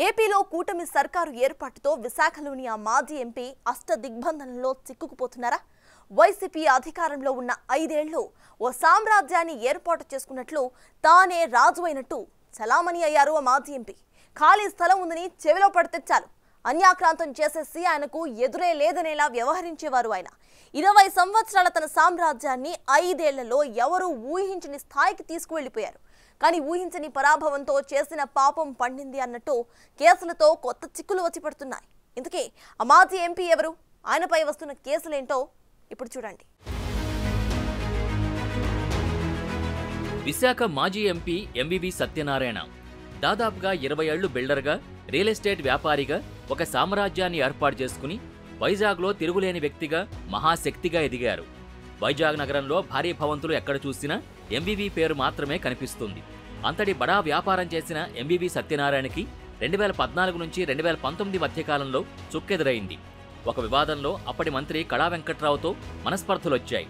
ఏపీలో కూటమి సర్కారు ఏర్పాటుతో విశాఖలోని ఆ మాజీ ఎంపీ అష్టదిగ్బంధనంలో చిక్కుకుపోతున్నారా? వైసీపీ అధికారంలో ఉన్న 5 ఏళ్లు ఓ సామ్రాజ్యాన్ని ఏర్పాటు చేసుకున్నట్లు తానే రాజు అయినట్టు చలామణి అయ్యారు ఆ మాజీ ఎంపీ. ఖాళీ స్థలం ఉందని చెవిలో పడితే చాలు అన్యాక్రాంతం చేసేసి ఆయనకు ఎదురే లేదనేలా వ్యవహరించేవారు ఆయన. 20 సంవత్సరాల తన సామ్రాజ్యాన్ని 5 ఏళ్లలో ఎవరూ ఊహించని స్థాయికి తీసుకువెళ్లిపోయారు. కానీ ఊహించని పరాభవంతో చేసిన పాపం పండింది అన్నట్టు కేసులతో కొత్త చిక్కులు వచ్చి పడుతున్నాయి. ఇందుకే ఆ మాజీ ఎంపీ ఎవరు, ఆయనపై వస్తున్న కేసులేంటో ఇప్పుడు చూడండి. విశాఖ మాజీ ఎంపీ ఎంవివి సత్యనారాయణ దాదాపుగా 20 ఏళ్లు బిల్డర్గా, రియల్ ఎస్టేట్ వ్యాపారిగా ఒక సామ్రాజ్యాన్ని ఏర్పాటు చేసుకుని వైజాగ్లో తిరుగులేని వ్యక్తిగా, మహాశక్తిగా ఎదిగారు. వైజాగ్ నగరంలో భారీ భవంతులు ఎక్కడ చూసినా ఎంవివి పేరు మాత్రమే కనిపిస్తుంది. అంతటి బడా వ్యాపారం చేసిన ఎంవివి సత్యనారాయణకి 2014 నుంచి 2019 మధ్యకాలంలో చుక్కెదురైంది. ఒక వివాదంలో అప్పటి మంత్రి కళా వెంకట్రావుతో మనస్పర్ధలొచ్చాయి.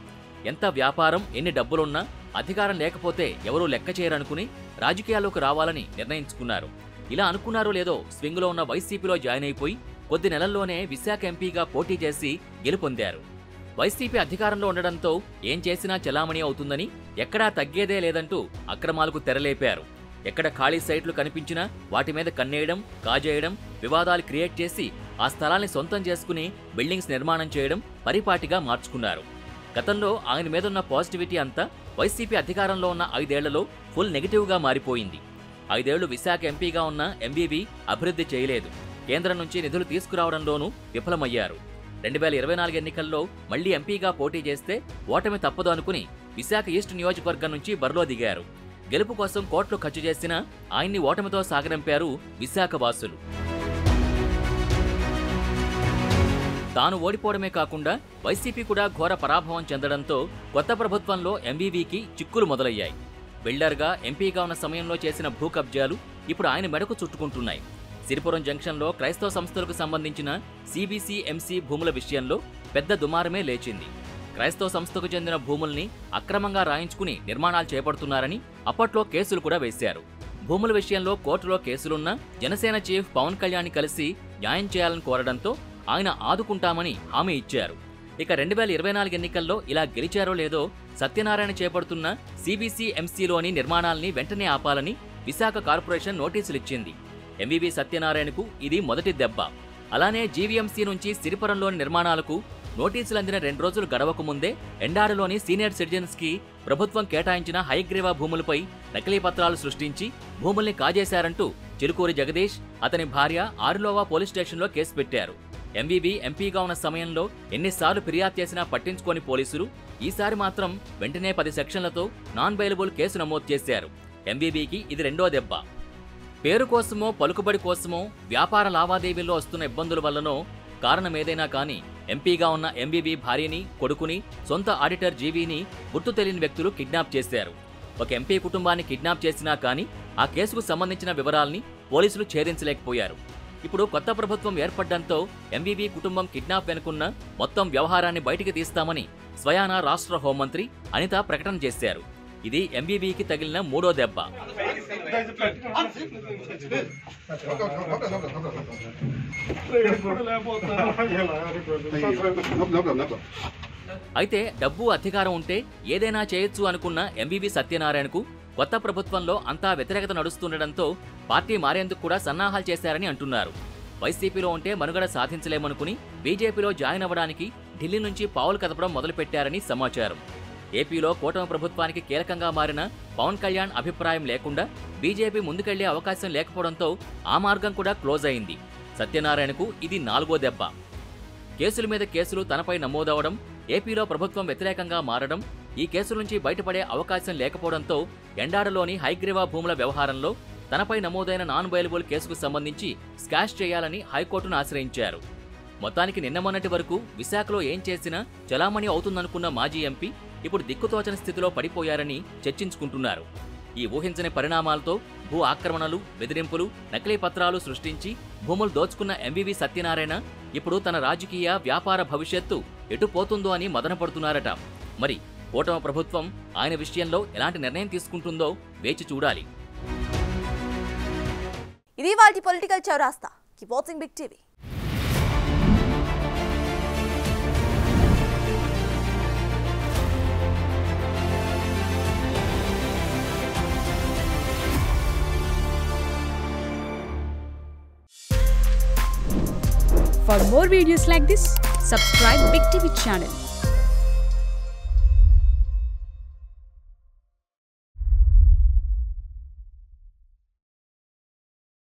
ఎంత వ్యాపారం, ఎన్ని డబ్బులున్నా అధికారం లేకపోతే ఎవరూ లెక్క చేయరనుకుని రాజకీయాల్లోకి రావాలని నిర్ణయించుకున్నారు. ఇలా అనుకున్నారో లేదో స్వింగ్లో ఉన్న వైసీపీలో జాయిన్ అయిపోయి కొద్ది నెలల్లోనే విశాఖ ఎంపీగా పోటీ చేసి గెలుపొందారు. వైసీపీ అధికారంలో ఉండడంతో ఏం చేసినా చలామణి అవుతుందని, ఎక్కడా తగ్గేదే లేదంటూ అక్రమాలకు తెరలేపారు. ఎక్కడ ఖాళీ సైట్లు కనిపించినా వాటి మీద కన్నేయడం, కాజేయడం, వివాదాలు క్రియేట్ చేసి ఆ స్థలాల్ని సొంతం చేసుకుని బిల్డింగ్స్ నిర్మాణం చేయడం పరిపాటిగా మార్చుకున్నారు. గతంలో ఆయన మీదున్న పాజిటివిటీ అంతా వైసీపీ అధికారంలో ఉన్న 5 ఏళ్లలో ఫుల్ నెగిటివ్గా మారిపోయింది. 5 ఏళ్లు విశాఖ ఎంపీగా ఉన్న ఎంవివి అభివృద్ధి చేయలేదు. కేంద్రం నుంచి నిధులు తీసుకురావడంలోనూ విఫలమయ్యారు. 2024 ఎన్నికల్లో మళ్లీ ఎంపీగా పోటీ చేస్తే ఓటమి తప్పదు అనుకుని విశాఖ ఈస్ట్ నియోజకవర్గం నుంచి బరిలో దిగారు. గెలుపు కోసం కోట్లు ఖర్చు చేసినా ఆయన్ని ఓటమితో సాగనంపారు విశాఖ వాసులు. తాను ఓడిపోవడమే కాకుండా వైసీపీ కూడా ఘోర పరాభవం చెందడంతో కొత్త ప్రభుత్వంలో ఎంవివికి చిక్కులు మొదలయ్యాయి. బిల్డర్గా, ఎంపీగా ఉన్న సమయంలో చేసిన భూ కబ్జాలు ఇప్పుడు ఆయన మెడకు చుట్టుకుంటున్నాయి. సిరిపురం జంక్షన్లో క్రైస్తవ సంస్థలకు సంబంధించిన సిబిసిఎంసి భూముల విషయంలో పెద్ద దుమారమే లేచింది. క్రైస్తవ సంస్థకు చెందిన భూముల్ని అక్రమంగా రాయించుకుని నిర్మాణాలు చేపడుతున్నారని అప్పట్లో కేసులు కూడా వేశారు. భూముల విషయంలో కోర్టులో కేసులున్నా జనసేన చీఫ్ పవన్ కళ్యాణ్ కలిసి న్యాయం చేయాలని కోరడంతో ఆయన ఆదుకుంటామని హామీ ఇచ్చారు. ఇక 2024 ఎన్నికల్లో ఇలా గెలిచారో లేదో సత్యనారాయణ చేపడుతున్న సిబిసిఎంసిలోని నిర్మాణాల్ని వెంటనే ఆపాలని విశాఖ కార్పొరేషన్ నోటీసులిచ్చింది. ఎంవివి సత్యనారాయణకు ఇది మొదటి దెబ్బ. అలానే జీవీఎంసీ నుంచి సిరిపురంలోని నిర్మాణాలకు నోటీసులు అందిన 2 రోజులు గడవక ముందే ఎండాడలోని సీనియర్ సిటిజన్స్ కి ప్రభుత్వం కేటాయించిన హైగ్రీవా భూములపై నకిలీ పత్రాలు సృష్టించి భూముల్ని కాజేశారంటూ చిలుకూరి జగదీష్, అతని భార్య ఆరులోవా పోలీస్ స్టేషన్లో కేసు పెట్టారు. ఎంవివి ఎంపీగా ఉన్న సమయంలో ఎన్నిసార్లు ఫిర్యాదు చేసినా పట్టించుకోని పోలీసులు ఈసారి మాత్రం వెంటనే 10 సెక్షన్లతో నాన్ బెయిలబుల్ కేసు నమోదు చేశారు. ఎంవివికి ఇది రెండో దెబ్బ. పేరు కోసమో, పలుకుబడి కోసమో వ్యాపార లావాదేవీల్లో వస్తున్న ఇబ్బందుల వల్లనో కారణమేదైనా కానీ ఎంపీగా ఉన్న ఎంవివి భార్యని, కొడుకుని, సొంత ఆడిటర్ జీవీని గుర్తు తెలియని వ్యక్తులు కిడ్నాప్ చేశారు. ఒక ఎంపీ కుటుంబాన్ని కిడ్నాప్ చేసినా కానీ ఆ కేసుకు సంబంధించిన వివరాల్ని పోలీసులు ఛేదించలేకపోయారు. ఇప్పుడు కొత్త ప్రభుత్వం ఏర్పడ్డంతో ఎంవివి కుటుంబం కిడ్నాప్ వెనుకున్న మొత్తం వ్యవహారాన్ని బయటికి తీస్తామని స్వయానా రాష్ట్ర హోంమంత్రి అనిత ప్రకటన చేశారు. ఇది ఎంవివికి తగిలిన మూడో దెబ్బ. అయితే డబ్బు, అధికారం ఉంటే ఏదైనా చేయొచ్చు అనుకున్న ఎంవివి సత్యనారాయణకు కొత్త ప్రభుత్వంలో అంతా వ్యతిరేకత నడుస్తుండటంతో పార్టీ మారేందుకు కూడా సన్నాహాలు చేశారని అంటున్నారు. వైసీపీలో ఉంటే మనుగడ సాధించలేమనుకుని బీజేపీలో జాయిన్ అవ్వడానికి ఢిల్లీ నుంచి పావులు కదపడం మొదలుపెట్టారని సమాచారం. ఏపీలో కూటమి ప్రభుత్వానికి కీలకంగా మారిన పవన్ కళ్యాణ్ అభిప్రాయం లేకుండా బీజేపీ ముందుకెళ్లే అవకాశం లేకపోవడంతో ఆ మార్గం కూడా క్లోజ్ అయింది. సత్యనారాయణకు ఇది 4వ దెబ్బ. కేసుల మీద కేసులు తనపై నమోదవడం, ఏపీలో ప్రభుత్వం వ్యతిరేకంగా మారడం, ఈ కేసుల నుంచి బయటపడే అవకాశం లేకపోవడంతో ఎండాడలోని హైగ్రీవా భూముల వ్యవహారంలో తనపై నమోదైన నాన్ బెయిలబుల్ కేసుకు సంబంధించి స్కాష్ చేయాలని హైకోర్టును ఆశ్రయించారు. మొత్తానికి నిన్న మొన్నటి వరకు విశాఖలో ఏం చేసినా చలామణి అవుతుందనుకున్న మాజీ ఎంపీ ఇప్పుడు దిక్కుతోచని స్థితిలో పడిపోయారని చర్చించుకుంటున్నారు. ఈ ఊహించని పరిణామాలతో భూ ఆక్రమణలు, బెదిరింపులు, నకిలీ పత్రాలు సృష్టించి భూములు దోచుకున్న ఎంవివి సత్యనారాయణ ఇప్పుడు తన రాజకీయ, వ్యాపార భవిష్యత్తు ఎటు పోతుందో అని మదనపడుతున్నారట. మరి కూటమి ప్రభుత్వం ఆయన విషయంలో ఎలాంటి నిర్ణయం తీసుకుంటుందో వేచి చూడాలి. ఇది వాటి పొలిటికల్ చౌరాస్తా. Keep watching big TV. For more videos like this, subscribe Big TV channel.